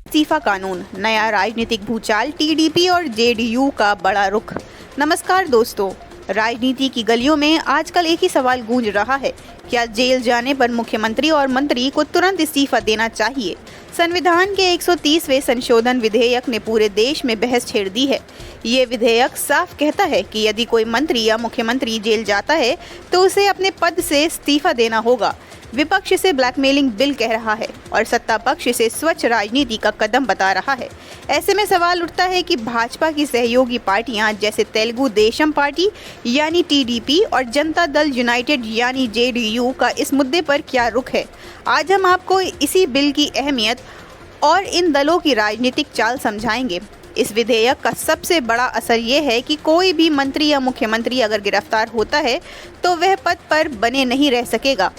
इस्तीफा कानून, नया राजनीतिक भूचाल, टीडीपी और जेडीयू का बड़ा रुख। नमस्कार दोस्तों, राजनीति की गलियों में आजकल एक ही सवाल गूंज रहा है, क्या जेल जाने पर मुख्यमंत्री और मंत्री को तुरंत इस्तीफा देना चाहिए? संविधान के 130वें संशोधन विधेयक ने पूरे देश में बहस छेड़ दी है। ये विधेयक साफ कहता है कि यदि कोई मंत्री या मुख्यमंत्री जेल जाता है तो उसे अपने पद से इस्तीफा देना होगा। विपक्ष इसे ब्लैकमेलिंग बिल कह रहा है और सत्ता पक्ष इसे स्वच्छ राजनीति का कदम बता रहा है। ऐसे में सवाल उठता है कि भाजपा की सहयोगी पार्टियां जैसे तेलुगु देशम पार्टी यानी टीडीपी और जनता दल यूनाइटेड यानी जेडीयू का इस मुद्दे पर क्या रुख है। आज हम आपको इसी बिल की अहमियत और इन दलों की राजनीतिक चाल समझाएंगे। इस विधेयक का सबसे बड़ा असर ये है कि कोई भी मंत्री या मुख्यमंत्री अगर गिरफ्तार होता है तो वह पद पर बने नहीं रह सकेगा।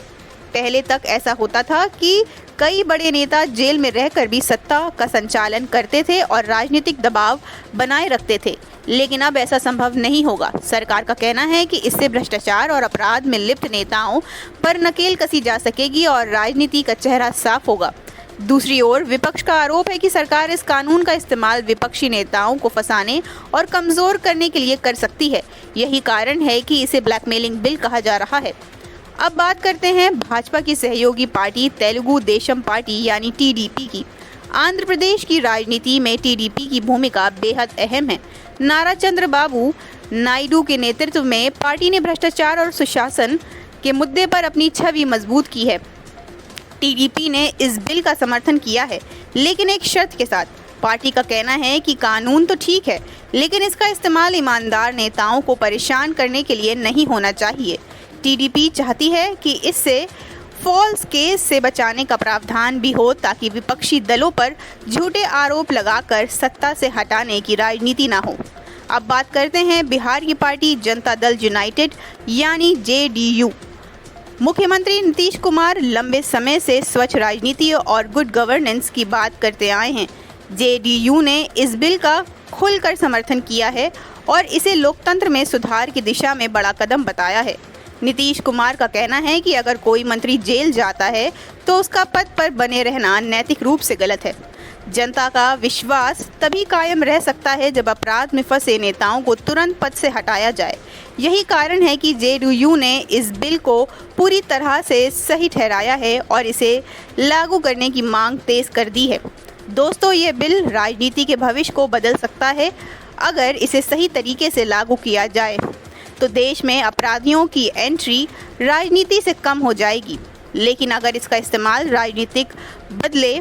पहले तक ऐसा होता था कि कई बड़े नेता जेल में रहकर भी सत्ता का संचालन करते थे और राजनीतिक दबाव बनाए रखते थे, लेकिन अब ऐसा संभव नहीं होगा। सरकार का कहना है कि इससे भ्रष्टाचार और अपराध में लिप्त नेताओं पर नकेल कसी जा सकेगी और राजनीति का चेहरा साफ होगा। दूसरी ओर विपक्ष का आरोप है कि सरकार इस कानून का इस्तेमाल विपक्षी नेताओं को फंसाने और कमजोर करने के लिए कर सकती है। यही कारण है कि इसे ब्लैकमेलिंग बिल कहा जा रहा है। अब बात करते हैं भाजपा की सहयोगी पार्टी तेलुगु देशम पार्टी यानी टीडीपी की। आंध्र प्रदेश की राजनीति में टीडीपी की भूमिका बेहद अहम है। नारा चंद्रबाबू नायडू के नेतृत्व में पार्टी ने भ्रष्टाचार और सुशासन के मुद्दे पर अपनी छवि मजबूत की है। टीडीपी ने इस बिल का समर्थन किया है, लेकिन एक शर्त के साथ। पार्टी का कहना है कि कानून तो ठीक है, लेकिन इसका इस्तेमाल ईमानदार नेताओं को परेशान करने के लिए नहीं होना चाहिए। टीडीपी चाहती है कि इससे फॉल्स केस से बचाने का प्रावधान भी हो, ताकि विपक्षी दलों पर झूठे आरोप लगाकर सत्ता से हटाने की राजनीति ना हो। अब बात करते हैं बिहार की पार्टी जनता दल यूनाइटेड यानी जेडीयू। मुख्यमंत्री नीतीश कुमार लंबे समय से स्वच्छ राजनीति और गुड गवर्नेंस की बात करते आए हैं। जेडीयू ने इस बिल का खुलकर समर्थन किया है और इसे लोकतंत्र में सुधार की दिशा में बड़ा कदम बताया है। नीतीश कुमार का कहना है कि अगर कोई मंत्री जेल जाता है तो उसका पद पर बने रहना नैतिक रूप से गलत है। जनता का विश्वास तभी कायम रह सकता है जब अपराध में फंसे नेताओं को तुरंत पद से हटाया जाए। यही कारण है कि जेडीयू ने इस बिल को पूरी तरह से सही ठहराया है और इसे लागू करने की मांग तेज कर दी है। दोस्तों, ये बिल राजनीति के भविष्य को बदल सकता है। अगर इसे सही तरीके से लागू किया जाए तो देश में अपराधियों की एंट्री राजनीति से कम हो जाएगी, लेकिन अगर इसका इस्तेमाल राजनीतिक बदले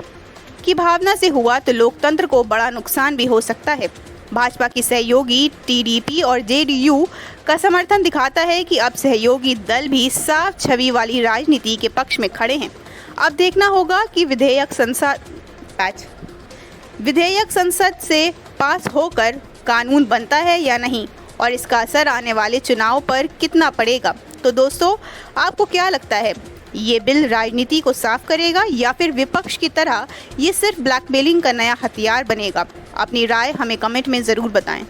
की भावना से हुआ तो लोकतंत्र को बड़ा नुकसान भी हो सकता है। भाजपा की सहयोगी टीडीपी और जेडीयू का समर्थन दिखाता है कि अब सहयोगी दल भी साफ छवि वाली राजनीति के पक्ष में खड़े हैं। अब देखना होगा कि विधेयक संसद से पास होकर कानून बनता है या नहीं और इसका असर आने वाले चुनाव पर कितना पड़ेगा। तो दोस्तों, आपको क्या लगता है, ये बिल राजनीति को साफ करेगा या फिर विपक्ष की तरह ये सिर्फ ब्लैकमेलिंग का नया हथियार बनेगा? अपनी राय हमें कमेंट में ज़रूर बताएं।